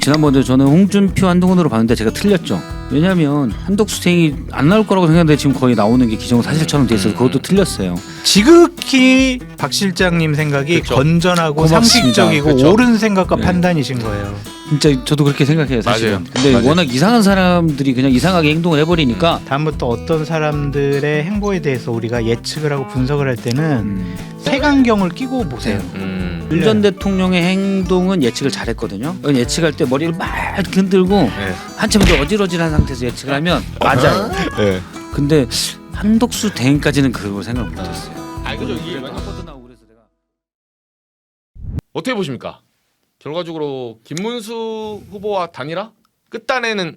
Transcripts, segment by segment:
지난번에 저는 홍준표 한동훈으로 봤는데 제가 틀렸죠. 왜냐하면 한덕수생이 안 나올 거라고 생각했는데 지금 거의 나오는 게 기정사실처럼 돼 있어서 그것도 틀렸어요. 지극히 박 실장님 생각이 그쵸. 건전하고 고맙습니다. 상식적이고 그쵸. 옳은 생각과 네. 판단이신 거예요. 진짜 저도 그렇게 생각해요 사실은. 맞아요. 근데 맞아요. 워낙 이상한 사람들이 그냥 이상하게 행동을 해버리니까 다음부터 어떤 사람들의 행보에 대해서 우리가 예측을 하고 분석을 할 때는 색안경을 끼고 보세요. 윤 전 대통령의 행동은 예측을 잘했거든요. 예측할 때 머리를 막 이렇게 흔들고 네. 한참 더 어질어질한 상태에서 예측을 하면 맞아요. 네. 근데 한덕수 대행까지는 그걸 생각을 못했어요. 아 그죠. 이게 한번도 나오고 그래서 내가 어떻게 보십니까? 결과적으로 김문수 후보와 단일화? 끝단에는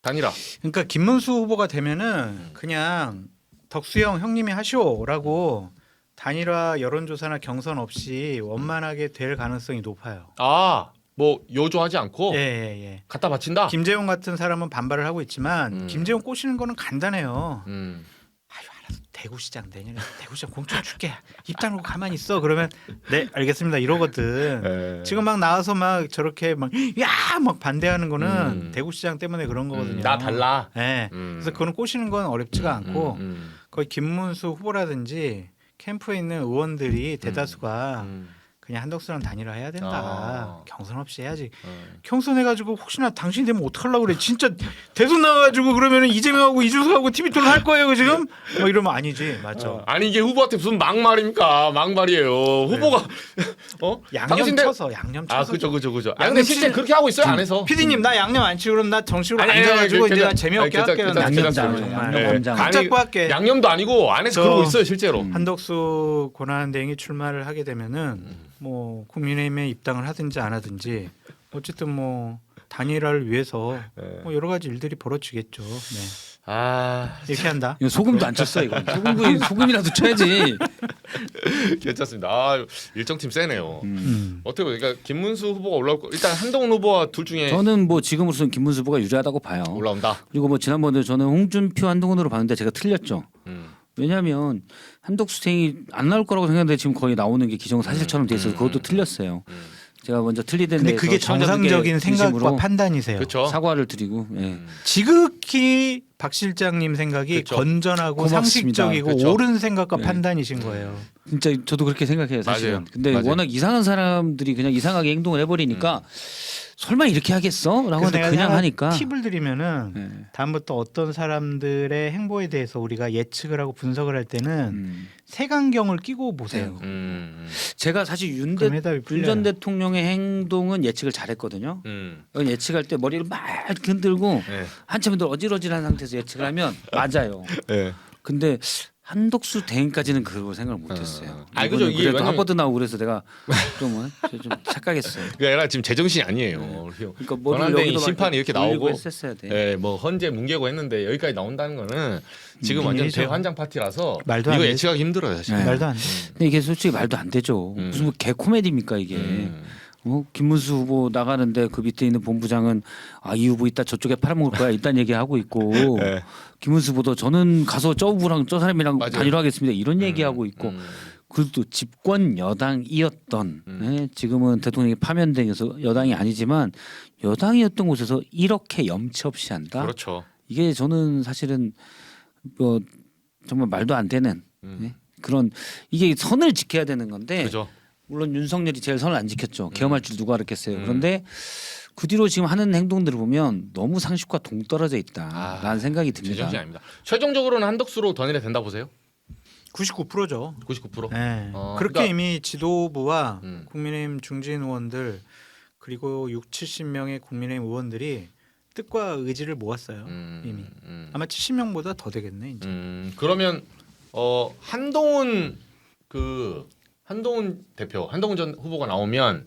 단일화. 그러니까 김문수 후보가 되면은 그냥 덕수형 형님이 하시오라고 단일화 여론조사나 경선 없이 원만하게 될 가능성이 높아요. 아, 뭐 요조하지 않고 예. 갖다 바친다. 김재용 같은 사람은 반발을 하고 있지만 김재용 꼬시는 거는 간단해요. 음. 아유 알아서 대구시장 내년에 대구시장 공천 줄게. 입 다물고 가만히 있어. 그러면 네 알겠습니다 이러거든. 네. 지금 막 나와서 막 저렇게 막 반대하는 거는 대구시장 때문에 그런 거거든요. 나 달라. 네. 그래서 그거는 꼬시는 건 어렵지가 않고 거의 김문수 후보라든지 캠프에 있는 의원들이 대다수가 그냥 한덕수랑 단일화 해야 된다. 아. 경선 없이 해야지. 경선해가지고 혹시나 당신 되면 어떡하려고 그래. 진짜 대선 나와가지고 그러면은 이재명하고 이준석하고 TV 토론 할 거예요 지금? 뭐 이러면 아니지. 맞죠. 아니 이게 후보한테 무슨 막말입니까? 막말이에요. 후보가 양념 당신들- 쳐서 양념 쳐서. 아 그죠. 아 양념 근데 실제 치지- 그렇게 하고 있어요 안에서. PD님 나 양념 안 치고 그럼 나 정식으로 아니, 앉아가지고 아니, 이제 나 괜찮- 재미없게 아니, 할게요. 괜찮- 나 괜찮- 진짜 괜찮- 정말. 양념 왕장. 각 잡고 할게. 양념도 아니고 안에서 저- 그러고 있어요 실제로. 한덕수 권한대행이 출마를 하게 되면은 뭐 국민의힘에 입당을 하든지 안 하든지 어쨌든 뭐 단일화를 위해서 뭐 여러 가지 일들이 벌어지겠죠. 네. 아 이렇게 한다. 이거 소금도 안 쳤어 이거. 소금이라도 쳐야지. 괜찮습니다. 아, 일정팀 세네요. 음. 어떻게 보세요? 그러니까 김문수 후보가 올라올 거 일단 한동훈 후보와 둘 중에 저는 뭐 지금으로서는 김문수 후보가 유리하다고 봐요. 올라온다. 그리고 뭐 지난번에 저는 홍준표 한동훈으로 봤는데 제가 틀렸죠. 왜냐하면 한덕수생이 안 나올 거라고 생각했는데 지금 거의 나오는 게 기정사실처럼 돼 있어서 그것도 틀렸어요. 제가 먼저 틀리던 근데 데에서 그게 시청자분께 정상적인 생각과 진심으로 판단이세요. 그렇죠. 사과를 드리고 예. 지극히 박 실장님 생각이 그쵸. 건전하고 고맙습니다. 상식적이고 그쵸. 옳은 생각과 네. 판단이신 거예요. 진짜 저도 그렇게 생각해요 사실은. 맞아요. 근데 맞아요. 워낙 이상한 사람들이 그냥 이상하게 행동을 해버리니까 설마 이렇게 하겠어? 라고 그래서 하는데 내가 그냥 하나 하니까 팁을 드리면은 네. 다음부터 어떤 사람들의 행보에 대해서 우리가 예측을 하고 분석을 할 때는 색안경을 끼고 보세요. 제가 사실 윤 그럼 해답이 풀려요. 전 대통령의 행동은 예측을 잘했거든요. 예측할 때 머리를 막 이렇게 흔들고 네. 한참 더 어질어질한 상태에서 예측을 하면 맞아요. 네. 근데 한덕수 대행까지는 그걸 생각을 못했어요. 아니, 그죠. 이거는 이게 그래도 왜냐면- 하버드 나오고 그래서 내가 좀 착각했어요. 그게 아니라 지금 제정신이 아니에요. 그러니까 머리를 권한대행 여기도 심판이 이렇게 돌리고 나오고 했었어야 돼. 예, 뭐 헌재 뭉개고 했는데 여기까지 나온다는 거는 지금 완전 일이죠. 대환장 파티라서 말도 안 이거 되죠. 예측하기 힘들어요 사실. 네. 말도 안 돼. 근데 이게 솔직히 말도 안 되죠. 무슨 뭐 개 코미디입니까 이게. 김문수 후보 나가는데 그 밑에 있는 본부장은 이 후보 이따 저쪽에 팔아먹을 거야 이딴 얘기하고 있고 네. 김문수 후보도 저는 가서 저 후보랑 저 사람이랑 맞아요. 단일화하겠습니다 이런 얘기하고 있고 그것도 집권 여당이었던 지금은 대통령이 파면돼서 여당이 아니지만 여당이었던 곳에서 이렇게 염치 없이 한다. 그렇죠. 이게 저는 사실은 뭐 정말 말도 안 되는 그런 이게 선을 지켜야 되는 건데 그죠. 물론 윤석열이 제일 선을 안 지켰죠. 계엄할 줄 누가 알았겠어요. 그런데 그 뒤로 지금 하는 행동들을 보면 너무 상식과 동떨어져 있다라는 생각이 듭니다. 제정신이 아닙니다. 최종적으로는 한덕수로 단일화 된다 보세요? 99%죠. 99%. 네. 어, 그렇게 그러니까- 이미 지도부와 국민의힘 중진 의원들 그리고 6, 70명의 국민의힘 의원들이 뜻과 의지를 모았어요. 이미 아마 70명보다 더 되겠네 이제. 그러면 한동훈 대표, 한동훈 전 후보가 나오면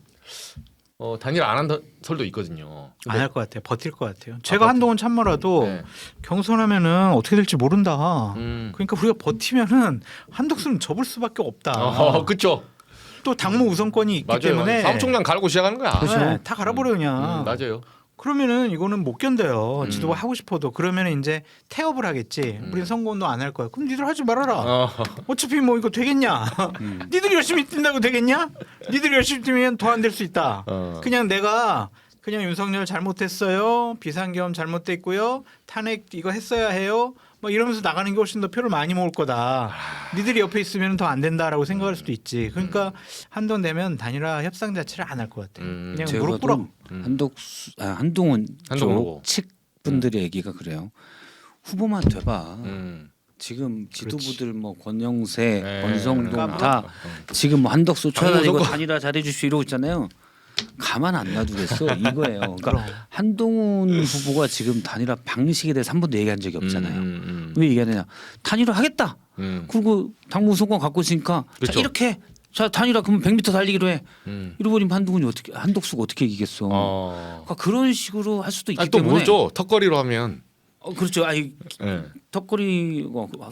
단일화 안 한다 설도 있거든요. 안 할 것 같아요. 버틸 것 같아요. 제가 한동훈 참모라도 네. 경선하면은 어떻게 될지 모른다. 음. 그러니까 우리가 버티면은 한덕수는 접을 수밖에 없다. 그렇죠. 또 당무 우선권이 있기 맞아요. 때문에 사무총장 갈고 시작하는 거야. 네, 다 갈아버려 그냥. 맞아요. 그러면은 이거는 못 견뎌요. 지도가 하고 싶어도 그러면은 이제 태업을 하겠지. 우리는 선거운동 안 할 거야. 그럼 니들 하지 말아라. 어차피 뭐 이거 되겠냐? 니들이 열심히 뛴다고 되겠냐? 니들이 열심히 뛰면 더 안 될 수 있다. 그냥 내가 그냥 윤석열 잘못했어요. 비상계엄 잘못됐고요. 탄핵 이거 했어야 해요. 뭐 이러면서 나가는 게 훨씬 더 표를 많이 모을 거다. 니들이 옆에 있으면 더 안 된다라고 생각할 수도 있지. 그러니까 한동 되면 단일화 협상 자체를 안 할 것 같아. 그냥 제가 무릎 꿇어. 봐도 한동훈 한동훈 후보. 쪽 측분들의 얘기가 그래요. 후보만 돼봐. 지금 지도부들 뭐 권영세, 네. 권성동 네. 다 지금 뭐 한덕수 쳐다니고 당무선거. 단일화 잘해주시오 이러고 있잖아요. 가만 안 놔두겠어 이거예요. 그러니까 그럼. 한동훈 후보가 지금 단일화 방식에 대해서 한 번도 얘기한 적이 없잖아요. 왜 얘기하느냐? 단일화 하겠다. 그리고 당무 소관 갖고 있으니까 그렇죠. 자, 이렇게 자 단일화 그러면 100m 달리기로 해. 음. 이러버리면 한덕수가 어떻게 이기겠어? 그러니까 그런 식으로 할 수도 있기 아니, 또 때문에. 뭐죠? 턱걸이로 하면. 그렇죠. 아이 네. 턱걸이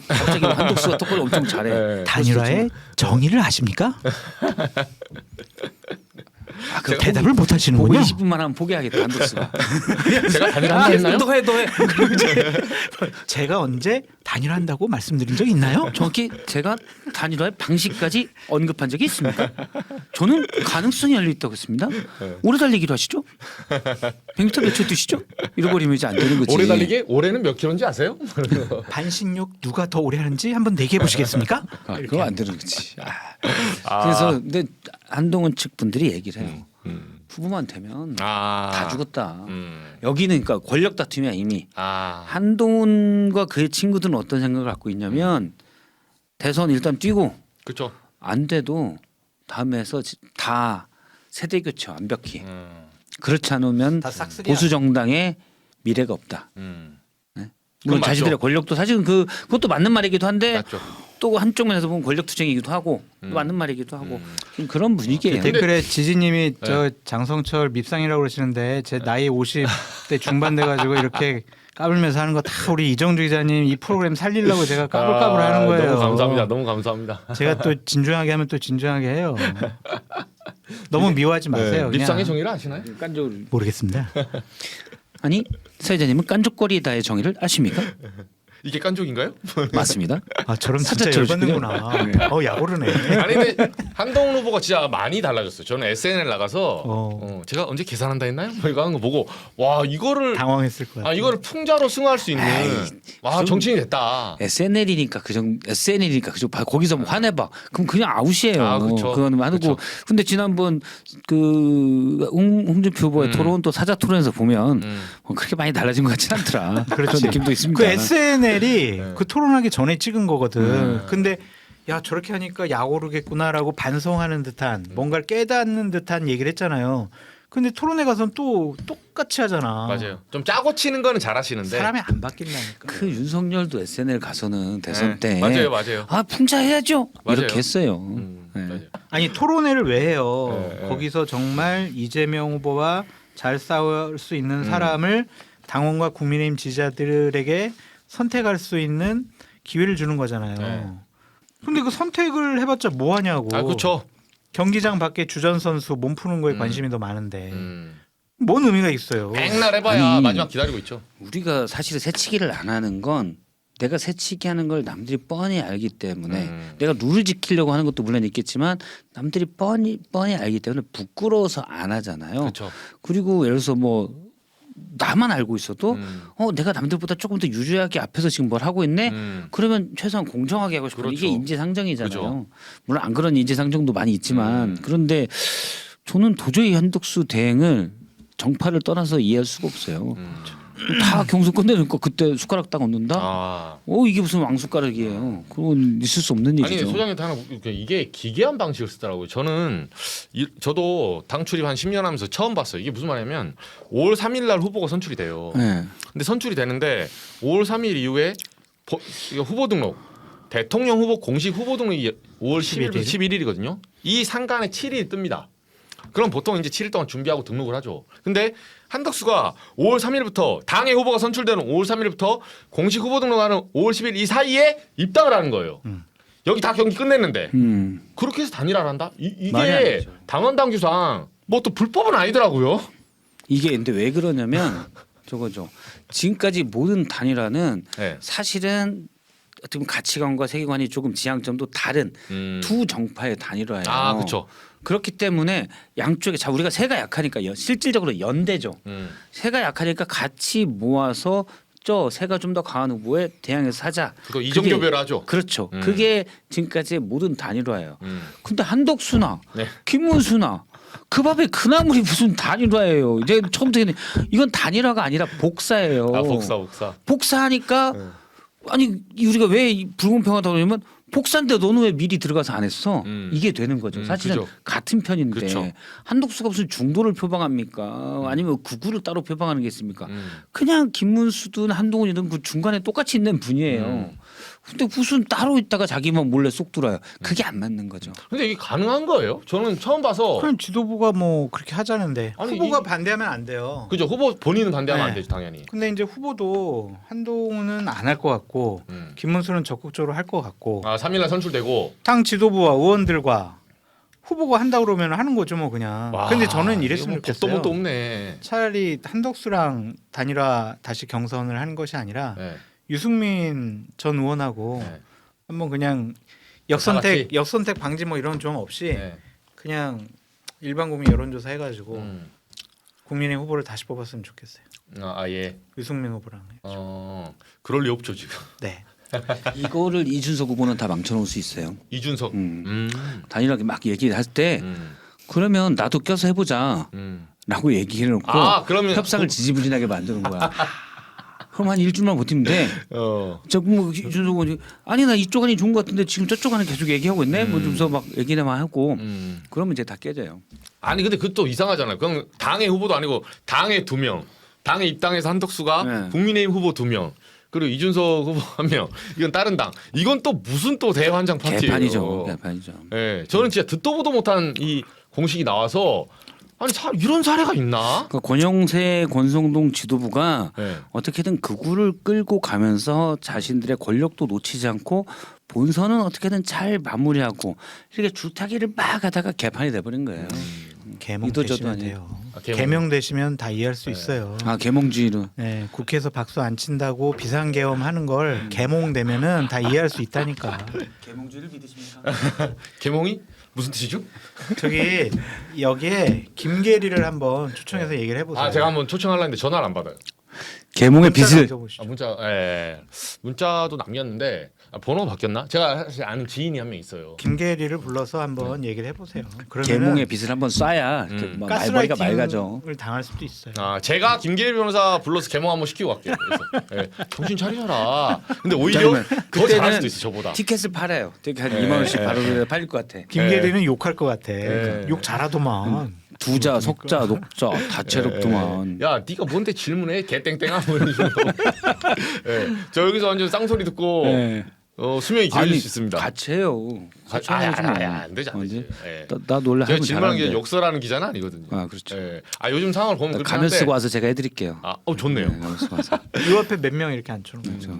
갑자기 한덕수가 턱걸이 엄청 잘해. 네. 단일화의 정의를 아십니까? 그 대답을 못 보고 하시는군요. 20분만 하면 포기하겠다 한덕수가. 제가 단일화 했나요? 너해. 그리고 이제 제가 언제 단일화한다고 말씀드린 적 있나요? 정확히 제가 단일화의 방식까지 언급한 적이 있습니까? 저는 가능성이 열려 있다고 했습니다. 오래 달리기로 하시죠? 100m 몇 초 뛰시죠? 잃어버리면 이제 안 되는 거지. 오래 달리기 올해는 몇 킬로인지 아세요? 반신욕 누가 더 오래 하는지 한번 내기해 보시겠습니까? 그거 안 되는 거지. 그래서 근데 한동훈 측 분들이 얘기를 해요. 후보만 되면 다 죽었다. 여기는 그러니까 권력 다툼이야 이미. 한동훈과 그의 친구들은 어떤 생각을 갖고 있냐면 대선 일단 뛰고 그렇죠. 안 돼도 다음에서 다 세대 교체 완벽히. 그렇지 않으면 다 싹쓸이야. 보수 정당의 미래가 없다. 물론 맞죠. 자신들의 권력도 사실은 그것도 맞는 말이기도 한데 맞죠. 또 한쪽 면에서 보면 권력 투쟁이기도 하고 맞는 말이기도 하고 좀 그런 분위기예요. 댓글에 지지님이 네. 저 장성철 밉상이라고 그러시는데 제 나이 50대 중반 돼가지고 이렇게 까불면서 하는 거 다 우리 이정주 기자님 이 프로그램 살리려고 제가 까불까불 하는 거예요. 너무 감사합니다. 너무 감사합니다. 제가 또 진중하게 하면 또 진중하게 해요. 너무 미워하지 마세요. 그냥. 립상의 정의를 아시나요? 깐족 모르겠습니다. 아니 사회자님은 깐족거리다의 정의를 아십니까? 이게 깐족인가요? 맞습니다. 아 저럼 진짜 사자 열받는구나. 야오르네. 아니 근데 한동훈 후보가 진짜 많이 달라졌어요. 저는 SNL 나가서 제가 언제 계산한다 했나요? 뭐 이거 하는 거 보고 와 이거를 당황했을 거야. 이거를 풍자로 승화할 수 있는 와 좀- 정치인이 됐다. SNL이니까 SNL이니까 그죠. 거기서 뭐 화내봐. 그럼 그냥 아웃이에요. 그쵸. 그거는 하고. 그쵸. 근데 지난번 그 홍준표 후보의 토론 또 사자 토론에서 보면 그렇게 많이 달라진 것 같진 않더라. 그런 느낌도 있습니다. 그 SNL이 그 토론하기 전에 찍은 거거든. 근데 야 저렇게 하니까 약오르겠구나라고 반성하는 듯한 뭔가를 깨닫는 듯한 얘기를 했잖아요. 근데 토론회 가서는 또 똑같이 하잖아. 맞아요. 좀 짜고 치는 거는 잘하시는데. 사람이 안 바뀐다니까. 그 윤석열도 SNL 가서는 대선 때 맞아요. 풍자해야죠. 맞아요. 이렇게 했어요. 네. 맞아요. 아니 토론회를 왜 해요? 네. 거기서 정말 이재명 후보와 잘 싸울 수 있는 사람을 당원과 국민의힘 지지자들에게 선택할 수 있는 기회를 주는 거잖아요. 네. 근데 그 선택을 해봤자 뭐 하냐고. 그렇죠. 경기장 밖에 주전 선수 몸 푸는 거에 관심이 더 많은데 음. 뭔 의미가 있어요? 백날 해봐야 아니, 마지막 기다리고 있죠. 우리가 사실 새치기를 안 하는 건 내가 새치기 하는 걸 남들이 뻔히 알기 때문에 내가 룰을 지키려고 하는 것도 물론 있겠지만 남들이 뻔히 알기 때문에 부끄러워서 안 하잖아요. 그렇죠. 그리고 예를 들어서 뭐 나만 알고 있어도 내가 남들보다 조금 더 유리하게 앞에서 지금 뭘 하고 있네. 그러면 최소한 공정하게 하고 싶은 그렇죠. 이게 인지상정이잖아요. 그죠. 물론 안 그런 인지상정도 많이 있지만 그런데 저는 도저히 한덕수 대행을 정파를 떠나서 이해할 수가 없어요. 다 경선 끝내니까 그때 숟가락 딱 얹는다. 이게 무슨 왕숟가락이에요. 그건 있을 수 없는 아니 얘기죠. 소장님한테 하나 이게 기괴한 방식을 쓰더라고요. 저도 당 출입 한 10년 하면서 처음 봤어요. 이게 무슨 말이냐면 5월 3일 날 후보가 선출이 돼요. 네. 근데 선출이 되는데 5월 3일 이후에 이거 후보 등록 대통령 후보 공식 후보 등록이 5월 10일부터 11일이거든요. 이 상간에 7일이 뜹니다. 그럼 보통 이제 7일 동안 준비하고 등록을 하죠. 근데 한덕수가 5월 3일부터 당의 후보가 선출되는 5월 3일부터 공식 후보 등록하는 5월 10일 이 사이에 입당을 하는 거예요. 여기 다 경기 끝냈는데 그렇게 해서 단일화를 한다? 말이 안 이게 되죠. 당원 당규상 뭐 또 불법은 아니더라고요. 이게 근데 왜 그러냐면 저거죠. 지금까지 모든 단일화는 네. 사실은 어떻게 보면 가치관과 세계관이 조금 지향점도 다른 두 정파의 단일화예요. 그렇죠. 그렇기 때문에 양쪽에 자 우리가 세가 약하니까 실질적으로 연대죠. 세가 약하니까 같이 모아서 세가 좀 더 강한 후보에 대항해서 사자. 그거 이정교배하죠. 그렇죠. 그게 지금까지의 모든 단일화예요. 근데 한덕수나 김문수나 그 밥에 그나물이 무슨 단일화예요. 이제 처음부터 이건 단일화가 아니라 복사예요. 아 복사. 복사하니까 아니 우리가 왜 불공평하다고 그러냐면 복사인데 너는 왜 미리 들어가서 안 했어? 이게 되는 거죠. 사실은 그죠. 같은 편인데 그쵸. 한독수가 무슨 중도를 표방합니까? 아니면 극우를 따로 표방하는 게 있습니까? 그냥 김문수든 한동훈이든 그 중간에 똑같이 있는 분이에요. 근데 무슨 따로 있다가 자기만 몰래 쏙 들어요. 그게 안 맞는 거죠. 근데 이게 가능한 거예요? 저는 처음 봐서. 그럼 지도부가 뭐 그렇게 하자는데 아니, 후보가 반대하면 안 돼요. 그죠. 후보 본인은 반대하면 네. 안 되죠, 당연히. 근데 이제 후보도 한동훈은 안 할 것 같고 김문수는 적극적으로 할 것 같고 아 3일날 선출되고. 당 지도부와 의원들과 후보가 한다고 그러면 하는 거죠 뭐 그냥. 와, 근데 저는 이거 이랬으면 뭐 좋겠어요. 법도 없네. 차라리 한덕수랑 단일화 다시 경선을 하는 것이 아니라 네. 유승민 전 의원하고 네. 한번 그냥 다 같이? 역선택 방지 뭐 이런 좀 없이 네. 그냥 일반 국민 여론조사 해가지고 국민의 후보를 다시 뽑았으면 좋겠어요. 아 예. 유승민 후보랑. 그럴 리 없죠 지금. 네. 이거를 이준석 후보는 다 망쳐놓을 수 있어요. 이준석. 단일하게 막 얘기를 할 때 그러면 나도 껴서 해보자 라고 얘기를 해놓고 그러면 협상을 지지부진하게 만드는 거야. 그럼 한 일주일만 버티면 돼. 뭐 이준석 후보는 아니 나 이쪽 안이 좋은 것 같은데 지금 저쪽 안에 계속 얘기하고 있네. 뭐 좀서 막 얘기만 하고 그러면 이제 다 깨져요. 아니 근데 그것도 이상하잖아요. 그럼 당의 후보도 아니고 당의 2명, 당의 입당에서 한덕수가 네. 국민의힘 후보 2명, 그리고 이준석 후보 1명. 이건 다른 당. 이건 또 무슨 또 대환장 파티예요. 개판이죠. 예, 저는 진짜 듣도 보도 못한 이 공식이 나와서 아니 이런 사례가 있나? 그러니까 권영세, 권성동 지도부가 네. 어떻게든 극우를 끌고 가면서 자신들의 권력도 놓치지 않고 본선은 어떻게든 잘 마무리하고 이렇게 줄타기를 막 하다가 개판이 돼버린 거예요. 개몽되시면 돼요. 개몽. 개명되시면 다 이해할 수 있어요. 아 개몽주의로. 네, 국회에서 박수 안 친다고 비상계엄하는 걸 개몽되면은 다 이해할 수 있다니까. 개몽주의를 믿으십니까? 개몽이 무슨 뜻이죠? 저기 여기에 김계리를 한번 초청해서 얘기를 해보세요. 아 제가 한번 초청하려 했는데 전화를 안 받아요. 개몽의 문자 빛을 남겨보시죠. 문자도 남겼는데 번호가 바뀌었나? 제가 사실 아는 지인이 한 명 있어요. 김계리를 불러서 한번 얘기를 해보세요. 개몽의 빛을 한번 쏴야 뭐 말머리가 맑아져. 가스라이팅을 당할 수도 있어요. 아 제가 김기일 변호사 불러서 개몽 한번 시키고 갈게요. 그래서 정신 차리셔라. 근데 오히려 더 잘할 수도 있어 저보다. 티켓을 팔아요. 티켓 한 2만 원씩 바로 팔릴 것 같아. 김계리는 욕할 것 같아. 욕 잘하더만. 두자, 석자, 녹자 다채롭더만. 야, 네가 뭔데 질문해? 개땡땡아 뭐 이런 식으로. 저 여기서 완전 쌍소리 듣고 수명이 길어질 수 있습니다. 같이 해요. 안 되지 안 되지. 나 놀래 제가 하면 질문하는 게 잘하는데. 욕설하는 기자는 아니거든요. 아 그렇죠. 요즘 상황을 보면 그렇긴 가면 한데. 쓰고 와서 제가 해드릴게요. 좋네요. 가면 쓰고 와서. 이 앞에 몇 명 이렇게 앉혀놓은 거죠.